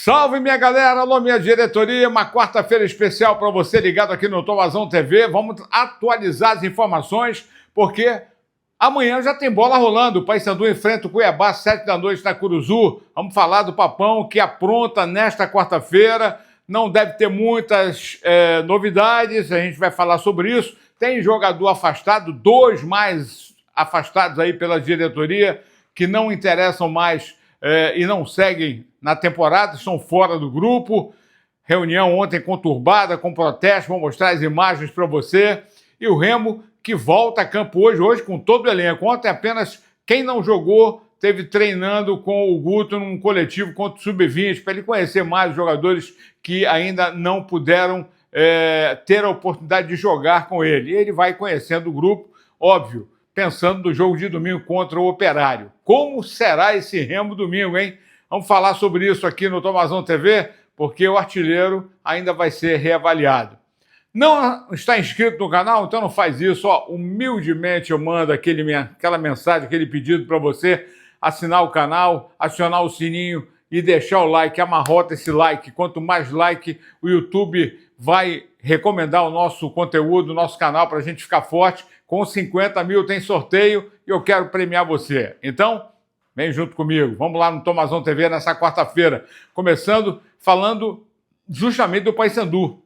Salve, minha galera! Alô, minha diretoria! Uma quarta-feira especial para você ligado aqui no Tomazão TV. Vamos atualizar as informações, porque amanhã já tem bola rolando. O Paysandu enfrenta o Cuiabá, 7 da noite na Curuzu. Vamos falar do Papão, que apronta nesta quarta-feira. Não deve ter muitas novidades, a gente vai falar sobre isso. Tem jogador afastado, 2 mais afastados aí pela diretoria, que não interessam mais e não seguem na temporada, estão fora do grupo. Reunião ontem conturbada, com protesto, vou mostrar as imagens para você. E o Remo, que volta a campo hoje com todo o elenco. Ontem apenas quem não jogou teve treinando com o Guto num coletivo contra o Sub-20, para ele conhecer mais os jogadores que ainda não puderam ter a oportunidade de jogar com ele. E ele vai conhecendo o grupo, óbvio, pensando no jogo de domingo contra o Operário. Como será esse Remo domingo, hein? Vamos falar sobre isso aqui no Tomazão TV, porque o artilheiro ainda vai ser reavaliado. Não está inscrito no canal? Então não faz isso. Ó, humildemente eu mando aquela mensagem, aquele pedido para você assinar o canal, acionar o sininho e deixar o like. Amarrota esse like. Quanto mais like, o YouTube vai recomendar o nosso conteúdo, o nosso canal, para a gente ficar forte. Com 50 mil tem sorteio e eu quero premiar você. Então, vem junto comigo. Vamos lá no Tomazão TV nessa quarta-feira. Começando falando justamente do Paysandu,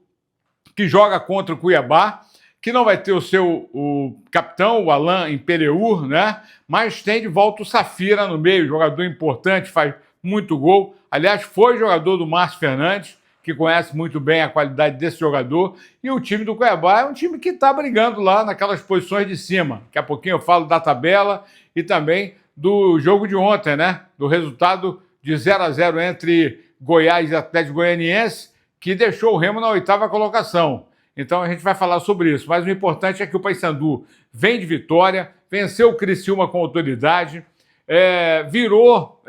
que joga contra o Cuiabá, que não vai ter o capitão, o Alain Impereur, né? Mas tem de volta o Safira no meio, jogador importante, faz muito gol. Aliás, foi jogador do Márcio Fernandes, que conhece muito bem a qualidade desse jogador. E o time do Cuiabá é um time que está brigando lá naquelas posições de cima. Daqui a pouquinho eu falo da tabela e também do jogo de ontem, né? Do resultado de 0-0 entre Goiás e Atlético Goianiense, que deixou o Remo na 8ª colocação. Então a gente vai falar sobre isso. Mas o importante é que o Paysandu vem de vitória, venceu o Criciúma com autoridade, virou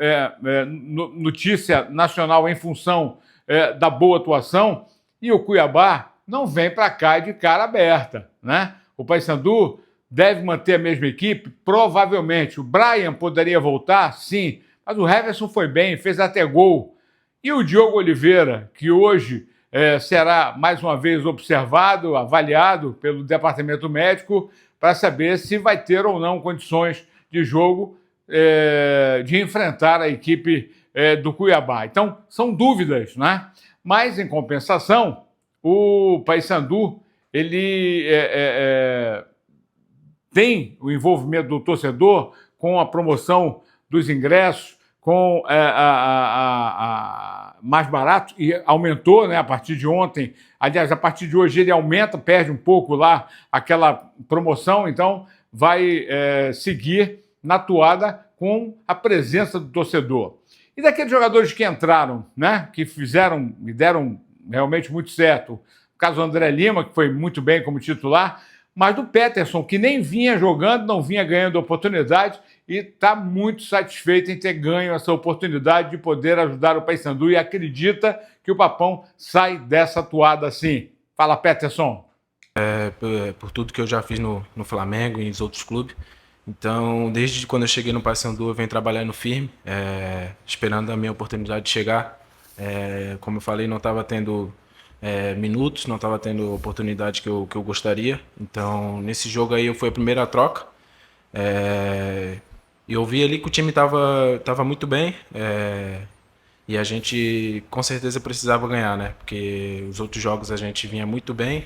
notícia nacional em função da boa atuação, e o Cuiabá não vem para cá de cara aberta, né? O Paysandu deve manter a mesma equipe? Provavelmente. O Brian poderia voltar? Sim. Mas o Heverson foi bem, fez até gol. E o Diogo Oliveira, que hoje será mais uma vez observado, avaliado pelo departamento médico para saber se vai ter ou não condições de jogo de enfrentar a equipe do Cuiabá. Então, são dúvidas, né? Mas, em compensação, o Paysandu, ele tem o envolvimento do torcedor com a promoção dos ingressos, com mais barato, e aumentou, né, a partir de ontem. Aliás, a partir de hoje ele aumenta, perde um pouco lá aquela promoção, então vai seguir na toada com a presença do torcedor. E daqueles jogadores que entraram, né, que fizeram e deram realmente muito certo, o caso do André Lima, que foi muito bem como titular, mas do Peterson, que nem vinha jogando, não vinha ganhando oportunidade e está muito satisfeito em ter ganho essa oportunidade de poder ajudar o Paysandu e acredita que o Papão sai dessa toada assim. Fala, Peterson. Por tudo que eu já fiz no Flamengo e nos outros clubes. Então, desde quando eu cheguei no Paysandu, eu venho trabalhando firme, esperando a minha oportunidade de chegar. Como eu falei, não estava tendo minutos, não estava tendo oportunidade que eu gostaria. Então, nesse jogo aí, foi a primeira troca. E eu vi ali que o time estava muito bem. E a gente, com certeza, precisava ganhar, né? Porque os outros jogos a gente vinha muito bem.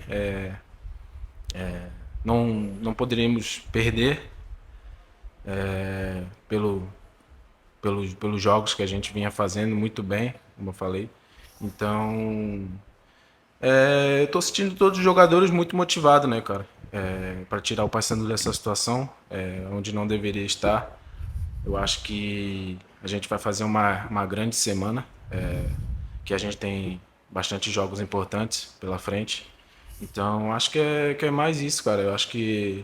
Não poderíamos perder pelos jogos que a gente vinha fazendo muito bem, como eu falei. Então, eu tô sentindo todos os jogadores muito motivados, né, cara? Para tirar o Paysandu dessa situação, onde não deveria estar. Eu acho que a gente vai fazer uma grande semana, que a gente tem bastante jogos importantes pela frente. Então, acho que é mais isso, cara. Eu acho que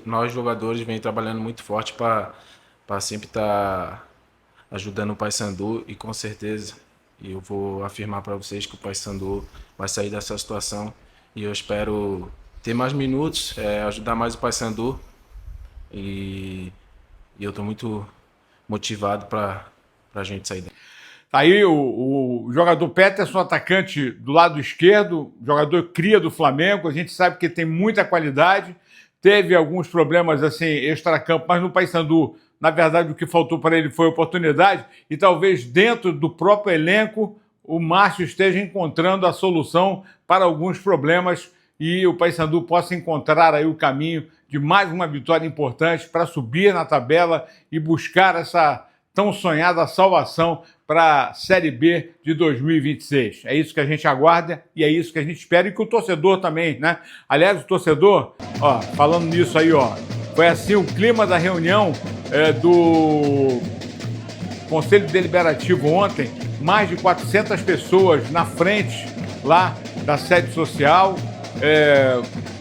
nós jogadores vem trabalhando muito forte para sempre estar ajudando o Paysandu, e com certeza eu vou afirmar para vocês que o Paysandu vai sair dessa situação, e eu espero ter mais minutos, ajudar mais o Paysandu, e eu estou muito motivado para a gente sair dela. Tá aí o jogador Peterson, atacante do lado esquerdo, jogador cria do Flamengo, a gente sabe que tem muita qualidade, teve alguns problemas assim extracampo, mas no Paysandu, na verdade, o que faltou para ele foi oportunidade, e talvez dentro do próprio elenco o Márcio esteja encontrando a solução para alguns problemas e o Paysandu possa encontrar aí o caminho de mais uma vitória importante para subir na tabela e buscar essa tão sonhada salvação para a Série B de 2026. É isso que a gente aguarda e é isso que a gente espera e que o torcedor também, né? Aliás, o torcedor, ó, falando nisso aí, ó, foi assim o clima da reunião do Conselho Deliberativo ontem, mais de 400 pessoas na frente lá da sede social,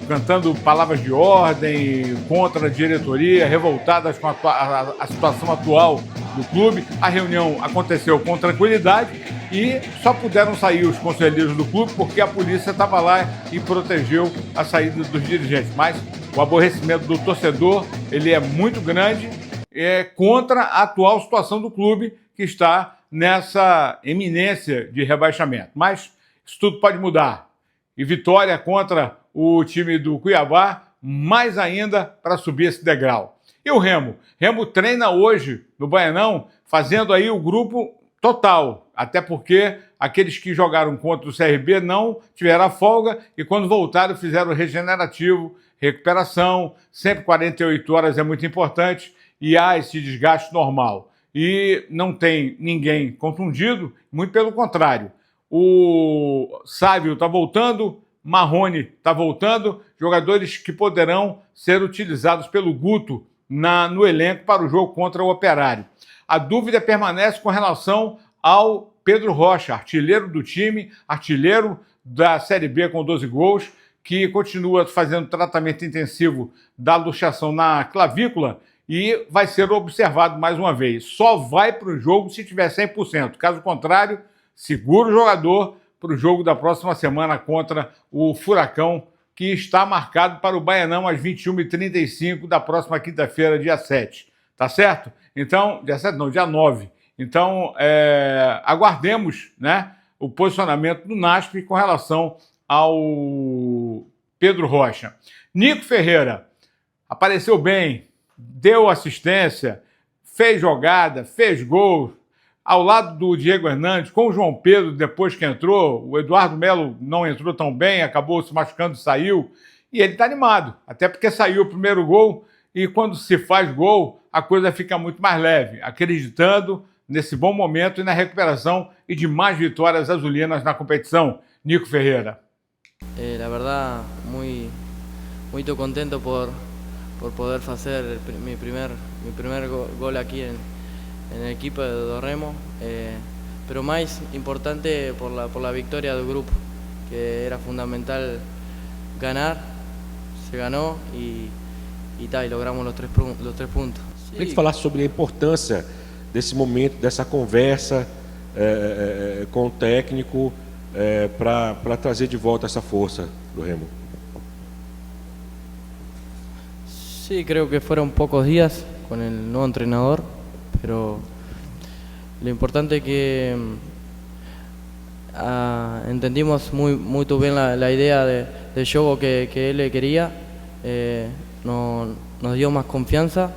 cantando palavras de ordem contra a diretoria, revoltadas com a situação atual do clube. A reunião aconteceu com tranquilidade e só puderam sair os conselheiros do clube porque a polícia estava lá e protegeu a saída dos dirigentes. Mas o aborrecimento do torcedor ele é muito grande contra a atual situação do clube que está nessa eminência de rebaixamento. Mas isso tudo pode mudar. E vitória contra o time do Cuiabá, mais ainda para subir esse degrau. E o Remo? Remo treina hoje no Baianão, fazendo aí o grupo total, até porque aqueles que jogaram contra o CRB não tiveram a folga e quando voltaram fizeram o regenerativo, recuperação, sempre 48 horas é muito importante e há esse desgaste normal. E não tem ninguém contundido, muito pelo contrário. O Sávio está voltando, Marrone está voltando, jogadores que poderão ser utilizados pelo Guto no elenco para o jogo contra o Operário. A dúvida permanece com relação ao Pedro Rocha, artilheiro do time, artilheiro da Série B com 12 gols, que continua fazendo tratamento intensivo da luxação na clavícula e vai ser observado mais uma vez. Só vai para o jogo se tiver 100%. Caso contrário, segura o jogador para o jogo da próxima semana contra o Furacão, que está marcado para o Baianão às 21h35 da próxima quinta-feira, dia 7. Tá certo? Então, dia 7 não, dia 9. Então, aguardemos, né, o posicionamento do NASP com relação ao Pedro Rocha. Nico Ferreira apareceu bem, deu assistência, fez jogada, fez gol, ao lado do Diego Hernandes, com o João Pedro, depois que entrou, o Eduardo Melo não entrou tão bem, acabou se machucando e saiu, e ele está animado, até porque saiu o primeiro gol, e quando se faz gol, a coisa fica muito mais leve, acreditando nesse bom momento e na recuperação e de mais vitórias azulinas na competição. Nico Ferreira. La verdad, muy contento por poder hacer mi primer gol aquí en el equipo de Remo, pero más importante por la victoria del grupo, que era fundamental ganar, se ganó y logramos los tres puntos. Queria que falasse sobre a importância desse momento, dessa conversa com o técnico para trazer de volta essa força do Remo. Sí, creo que fueron pocos días con el nuevo entrenador, pero lo importante es que entendimos muy bien la idea del juego que él quería, nos dio más confianza,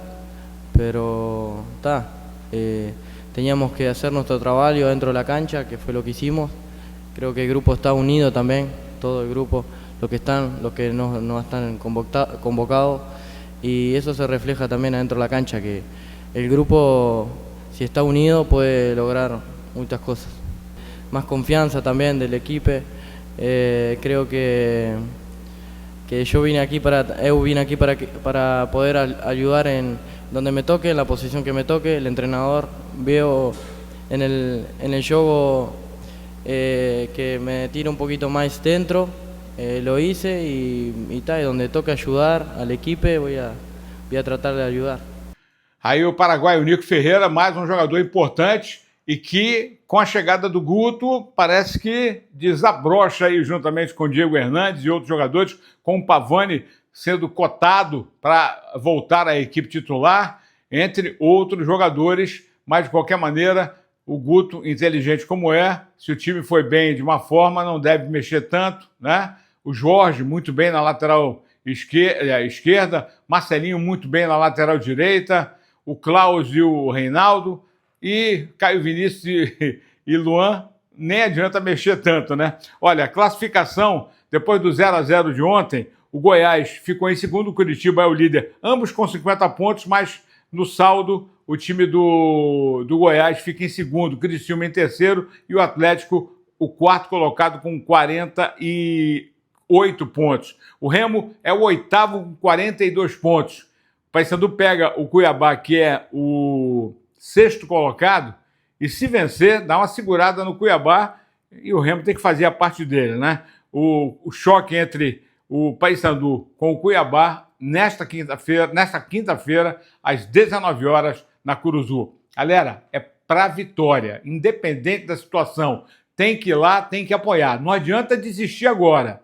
pero teníamos que hacer nuestro trabajo dentro de la cancha, que fue lo que hicimos. Creo que el grupo está unido también, todo el grupo, los que no están convocados, y eso se refleja también adentro de la cancha, que el grupo, si está unido, puede lograr muchas cosas. Más confianza también del equipo. Creo que yo vine aquí para poder ayudar en donde me toque, en la posición que me toque. El entrenador veo en el juego que me tira un poquito más dentro. Lo hice y donde toca ayudar al equipo voy a tratar de ayudar. Aí o paraguaio Nico Ferreira, mais um jogador importante e que, com a chegada do Guto, parece que desabrocha aí juntamente com o Diego Hernandes e outros jogadores, com o Pavani sendo cotado para voltar à equipe titular, entre outros jogadores, mas de qualquer maneira o Guto, inteligente como é, se o time foi bem de uma forma, não deve mexer tanto, né? O Jorge, muito bem na lateral esquerda, Marcelinho, muito bem na lateral direita, o Klaus e o Reinaldo, e Caio Vinícius e Luan, nem adianta mexer tanto, né? Olha, a classificação, depois do 0-0 de ontem, o Goiás ficou em segundo, o Curitiba é o líder, ambos com 50 pontos, mas no saldo, o time do Goiás fica em segundo, o Criciúma em terceiro e o Atlético, o quarto colocado, com 48 pontos. O Remo é o oitavo com 42 pontos. O Paysandu pega o Cuiabá, que é o sexto colocado, e se vencer, dá uma segurada no Cuiabá e o Remo tem que fazer a parte dele, né? O choque entre o Paysandu com o Cuiabá nesta quinta-feira, às 19 horas, na Curuzu. Galera, é para vitória, independente da situação. Tem que ir lá, tem que apoiar. Não adianta desistir agora.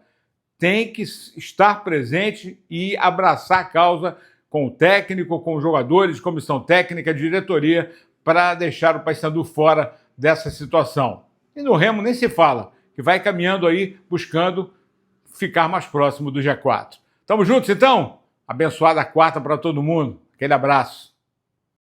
Tem que estar presente e abraçar a causa com o técnico, com os jogadores, comissão técnica, diretoria, para deixar o Paysandu fora dessa situação. E no Remo nem se fala, que vai caminhando aí, buscando ficar mais próximo do G4. Tamo juntos, então? Abençoada quarta para todo mundo. Aquele abraço.